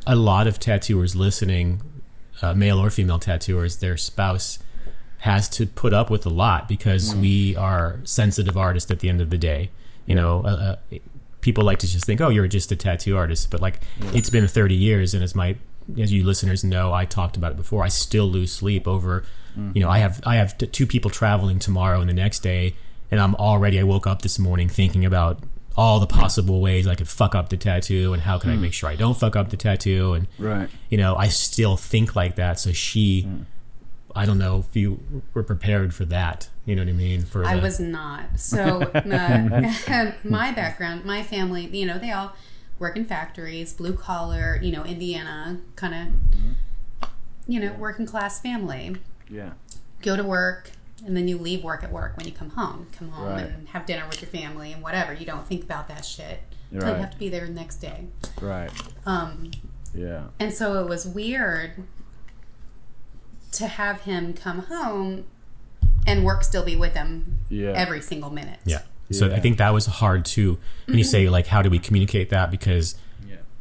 a lot of tattooers listening, male or female tattooers, their spouse has to put up with a lot because we are sensitive artists at the end of the day. You know, people like to just think, oh, you're just a tattoo artist. But like, it's been 30 years. And as you listeners know, I talked about it before, I still lose sleep over, you know, I have two people traveling tomorrow and the next day. And I woke up this morning thinking about all the possible ways I could fuck up the tattoo and how can I make sure I don't fuck up the tattoo. And, you know, I still think like that. So I don't know if you were prepared for that. You know what I mean? I was not. So my background, my family, you know, they all work in factories, blue collar, you know, Indiana, kind of, you know, working class family. Yeah. Go to work, and then you leave work at work when you come home. Come home and have dinner with your family and whatever. You don't think about that shit until you have to be there the next day. Right. Yeah. And so it was weird to have him come home and work still be with him every single minute. Yeah. So I think that was hard too. When you say, like, how do we communicate that? Because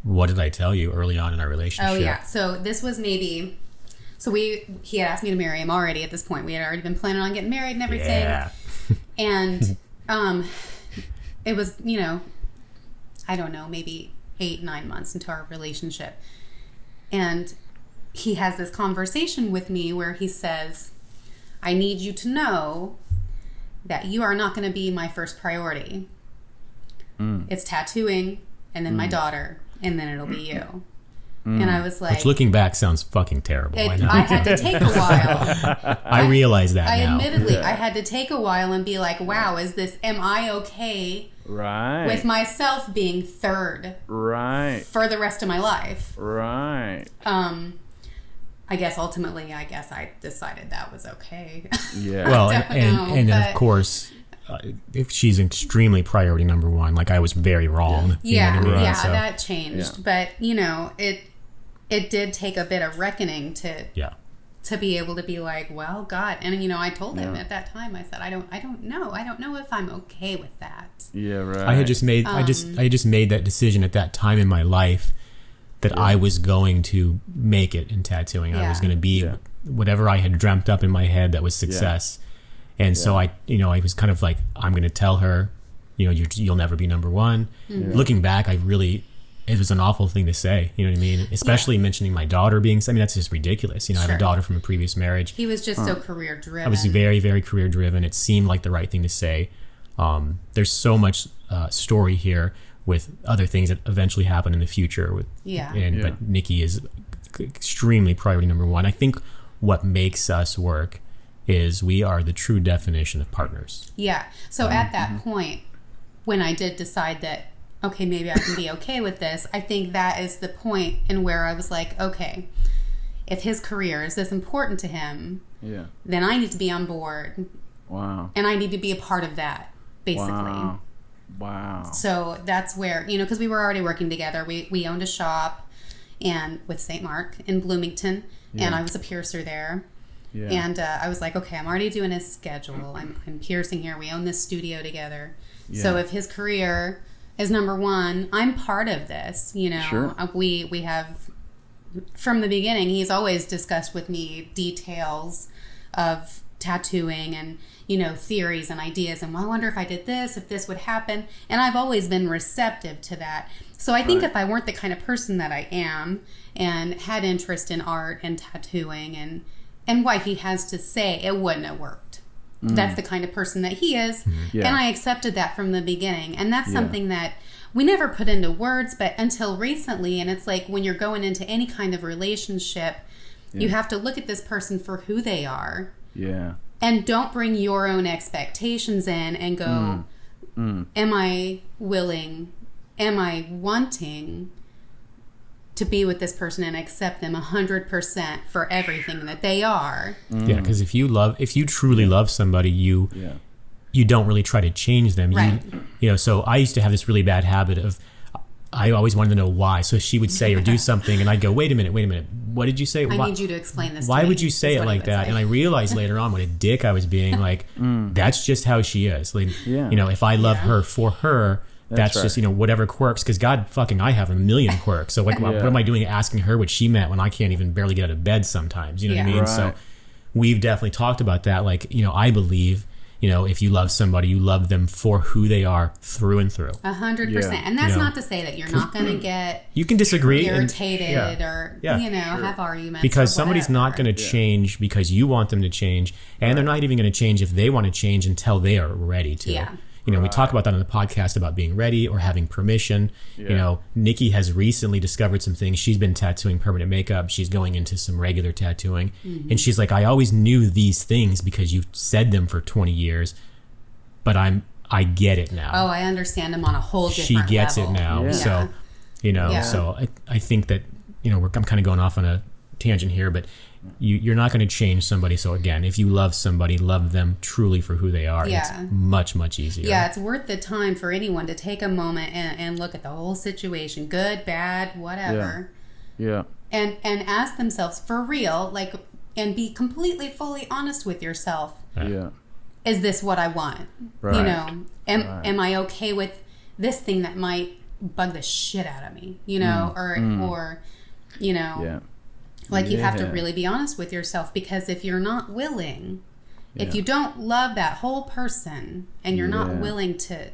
what did I tell you early on in our relationship? Oh, yeah. So this was maybe... So he had asked me to marry him already at this point. We had already been planning on getting married and everything. Yeah. And it was, you know, I don't know, maybe 8-9 months into our relationship. And he has this conversation with me where he says, I need you to know that you are not going to be my first priority. It's tattooing, and then my daughter, and then it'll be you. And I was like... Which, looking back, sounds fucking terrible. I had to take a while. I realize that now. Admittedly, I had to take a while and be like, wow, am I okay with myself being third for the rest of my life? Right. I guess ultimately, I decided that was okay. Yeah. Well, and of course... if she's extremely priority number one, like I was very wrong. Yeah, you know what I mean? So, that changed. Yeah. But, you know, it did take a bit of reckoning to be able to be like, well, God. And, you know, I told him at that time, I said, I don't know if I'm okay with that. Yeah, right. I had just made, I just made that decision at that time in my life that I was going to make it in tattooing. I was going to be whatever I had dreamt up in my head that was success. And so I was kind of like, I'm going to tell her, you know, you'll never be number one. Looking back, it was an awful thing to say. You know what I mean? Especially mentioning my daughter that's just ridiculous. You know, I have a daughter from a previous marriage. He was just so career driven. I was very, very career driven. It seemed like the right thing to say. There's so much story here with other things that eventually happen in the future. But Nikki is extremely priority number one. I think what makes us work is we are the true definition of partners. Yeah. So at that point, when I did decide that, okay, maybe I can be okay with this, I think that is the point in where I was like, okay, if his career is this important to him, then I need to be on board. Wow. And I need to be a part of that, basically. Wow. So that's where, you know, because we were already working together. We owned a shop and with St. Mark in Bloomington, and I was a piercer there. Yeah. And I was like, okay, I'm already doing his schedule. I'm piercing here. We own this studio together. Yeah. So if his career is number one, I'm part of this. You know, sure. We have, from the beginning, he's always discussed with me details of tattooing and, you know, theories and ideas. And well, I wonder if I did this, if this would happen. And I've always been receptive to that. So I think if I weren't the kind of person that I am and had interest in art and tattooing and what he has to say, it wouldn't have worked. That's the kind of person that he is. Yeah. And I accepted that from the beginning. And that's something that we never put into words, but until recently. And it's like when you're going into any kind of relationship, you have to look at this person for who they are. Yeah. And don't bring your own expectations in and go, am I willing, am I wanting to be with this person and accept them 100% for everything that they are. Yeah, because if you truly love somebody, you don't really try to change them. Right. You know, so I used to have this really bad habit of, I always wanted to know why. So she would say or do something and I'd go, wait a minute. What did you say? I need you to explain this. Why would you say it like that? And I realized later on what a dick I was being. Like, that's just how she is. Like, you know, if I love her for her, that's just, whatever quirks, because God fucking, I have a million quirks. So like, what am I doing asking her what she meant when I can't even barely get out of bed sometimes? You know what I mean? Right. So we've definitely talked about that. Like, I believe, if you love somebody, you love them for who they are through and through. 100%. And that's not to say that you're not going to get you can disagree, irritated or have arguments, because somebody's not going to change because you want them to change, and they're not even going to change if they want to change until they are ready to. We talk about that on the podcast about being ready or having permission. Nikki has recently discovered some things. She's been tattooing permanent makeup. She's going into some regular tattooing. And she's like, I always knew these things because you've said them for 20 years, but I get it now. Oh, I understand them on a whole different level. She gets level. it now. So, so I think that, I'm kind of going off on a tangent here, but you're not going to change somebody. So again, if you love somebody, love them truly for who they are. It's much, much easier. Yeah, it's worth the time for anyone to take a moment and look at the whole situation, good, bad, whatever. Yeah. And ask themselves for real, like, and be completely, fully honest with yourself. Yeah. Is this what I want? Right. Am I okay with this thing that might bug the shit out of me? Or like you have to really be honest with yourself, because if you're not willing, if you don't love that whole person and you're not willing to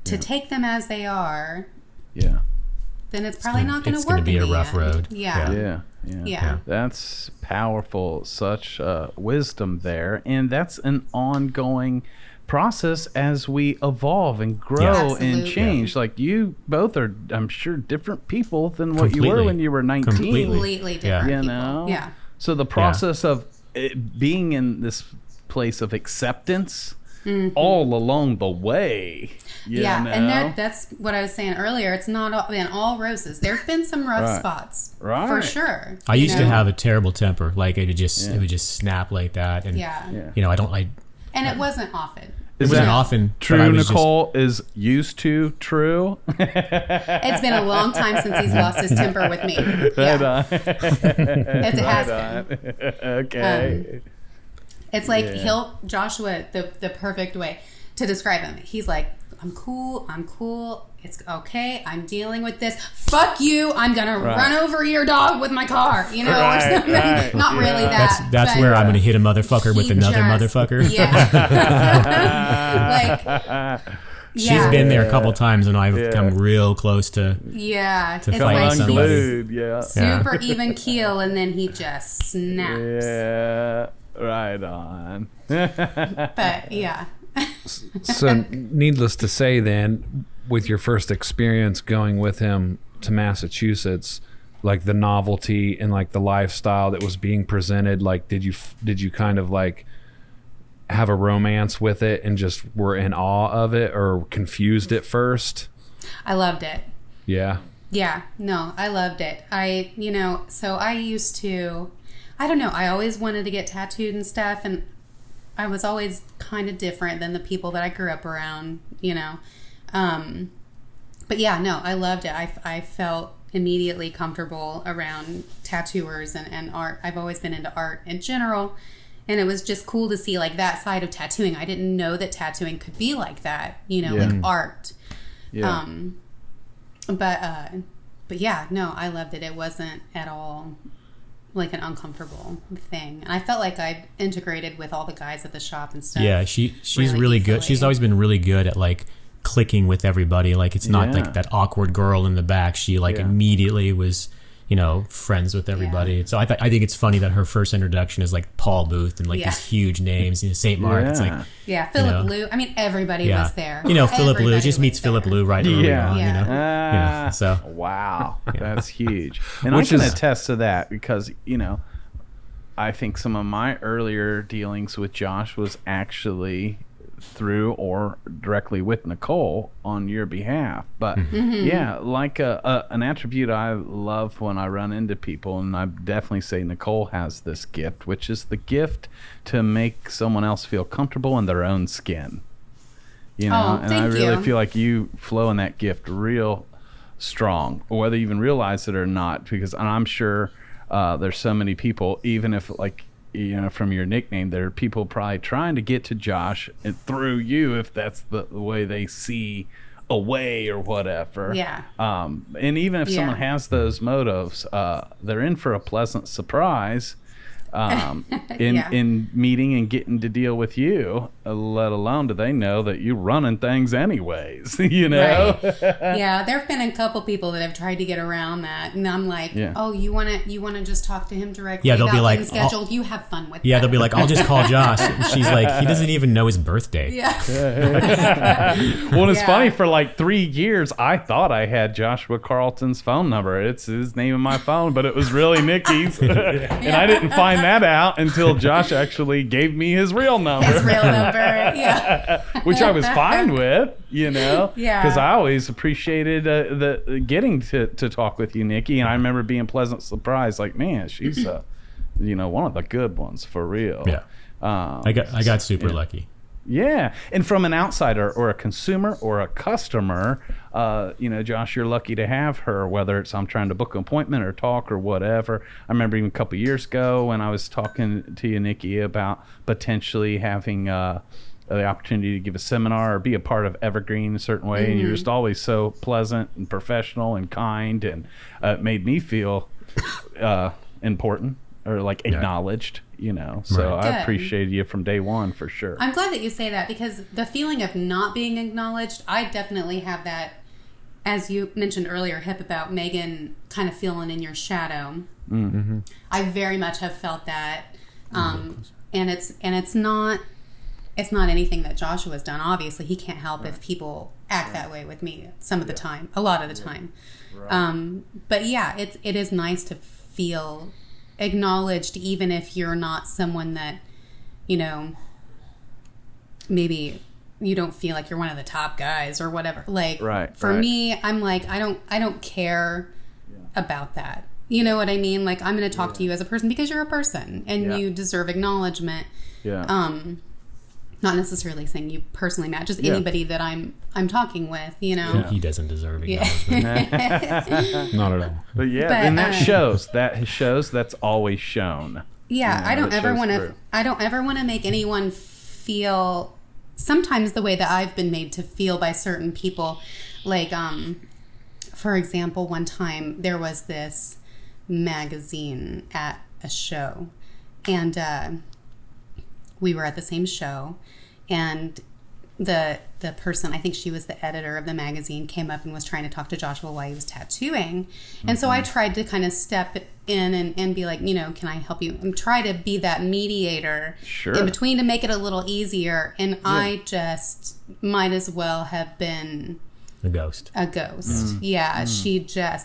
take them as they are, then it's probably not going to work. It's going to be a rough road. Yeah. That's powerful. Such wisdom there, and that's an ongoing process as we evolve and grow and change. Like you both are, I'm sure, different people than what you were when you were 19. Completely different people. Yeah. So the process of being in this place of acceptance all along the way. And that's what I was saying earlier. It's not been all roses. There's been some rough spots, for sure. I used to have a terrible temper. Like it would just snap like that, and and it wasn't often. Is it wasn't that often? True, Nichole is used to true. It's been a long time since he's lost his temper with me. Yeah. It has been. Okay. It's like Joshua, the perfect way to describe him. He's like, I'm cool. It's okay. I'm dealing with this. Fuck you. I'm going to run over your dog with my car, or something. Not really that. That's where I'm going to hit a motherfucker with another motherfucker. Yeah. She's been there a couple times, and I've come real close to it's fighting like somebody. Super even keel, and then he just snaps. Yeah, right on. But So needless to say, then, with your first experience going with him to Massachusetts, like the novelty and like the lifestyle that was being presented, like did you kind of like have a romance with it and just were in awe of it, or confused at first? I loved it. Yeah. No, I loved it. So I used to, I don't know, I always wanted to get tattooed and stuff, and I was always kind of different than the people that I grew up around, But I loved it. I felt immediately comfortable around tattooers and art. I've always been into art in general, and it was just cool to see like that side of tattooing. I didn't know that tattooing could be like that, like art. Yeah. I loved it. It wasn't at all like an uncomfortable thing, and I felt like I integrated with all the guys at the shop and stuff. Yeah, she's really good. She's always been really good at like clicking with everybody. Like it's not like that awkward girl in the back. She immediately was, friends with everybody. Yeah. So I think it's funny that her first introduction is like Paul Booth and like these huge names, St. Mark. It's like Philip Liu. I mean, everybody was there. Philip Liu just meets Philip Liu right early on. So wow, that's huge. And I can attest to that because I think some of my earlier dealings with Josh was actually through or directly with Nichole on your behalf, but like an attribute I love when I run into people, and I definitely say Nichole has this gift, which is the gift to make someone else feel comfortable in their own skin, and I really feel like you flow in that gift real strong, whether you even realize it or not, because I'm sure there's so many people, even if like from your nickname, there are people probably trying to get to Josh and through you, if that's the way they see away or whatever. Yeah. And even if someone has those motives, they're in for a pleasant surprise in meeting and getting to deal with you, let alone do they know that you're running things anyways, you know? Right. Yeah, there have been a couple people that have tried to get around that, and I'm like, oh, you want to just talk to him directly? Yeah, they'll about be like, scheduled. You have fun with yeah, that. they'll be like, I'll just call Josh. And she's like, he doesn't even know his birthday. Yeah. Well, it's funny, for like 3 years, I thought I had Joshua Carlton's phone number. It's his name in my phone, but it was really Nikki's. And I didn't find that out until Josh actually gave me his real number. His real number, yeah. Which I was fine with, you know? Yeah. Because I always appreciated the getting to talk with you, Nikki. And I remember being pleasant surprised, like, man, she's, one of the good ones, for real. Yeah. I got super lucky. Yeah, and from an outsider or a consumer or a customer, Josh, you're lucky to have her, whether it's I'm trying to book an appointment or talk or whatever. I remember even a couple of years ago when I was talking to you, Nikki, about potentially having the opportunity to give a seminar or be a part of Evergreen in a certain way, and you're just always so pleasant and professional and kind, and it made me feel important or like acknowledged. So Right. I appreciated you from day one, for sure. I'm glad that you say that, because the feeling of not being acknowledged, I definitely have that, as you mentioned earlier, Hip, about Megan kind of feeling in your shadow. Mm-hmm. I very much have felt that, and it's not anything that Joshua's done. Obviously, he can't help if people act that way with me some of the time, a lot of the time. Right. But yeah, it is nice to feel acknowledged, even if you're not someone that, maybe you don't feel like you're one of the top guys or whatever. Like, for me, I'm like, I don't care about that. You know what I mean? Like, I'm going to talk to you as a person because you're a person and you deserve acknowledgement. Yeah. Not necessarily saying you personally, Matt, just anybody that I'm talking with, He doesn't deserve acknowledgement. Not at all. But and that shows. That's always shown. Yeah, I don't ever want to make anyone feel sometimes the way that I've been made to feel by certain people. Like, for example, one time there was this magazine at a show, and we were at the same show, and the person, I think she was the editor of the magazine, came up and was trying to talk to Joshua while he was tattooing. And so I tried to kind of step in and be like, can I help you? And try to be that mediator in between to make it a little easier. And I just might as well have been a ghost. Yeah.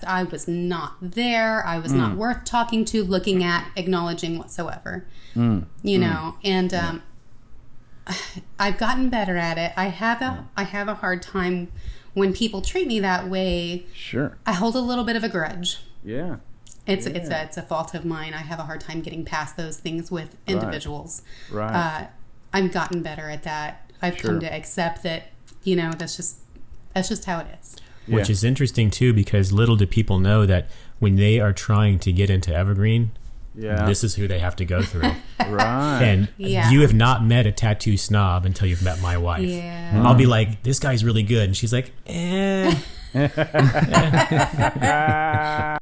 I was not there. I was not worth talking to, looking at, acknowledging whatsoever. And I've gotten better at it. I have a hard time when people treat me that way. Sure. I hold a little bit of a grudge. Yeah. It's a fault of mine. I have a hard time getting past those things with individuals. Right. I've gotten better at that. I've come to accept that, that's just how it is. Which is interesting too, because little do people know that when they are trying to get into Evergreen, this is who they have to go through. Right. And you have not met a tattoo snob until you've met my wife. Yeah. I'll be like, this guy's really good. And she's like, eh.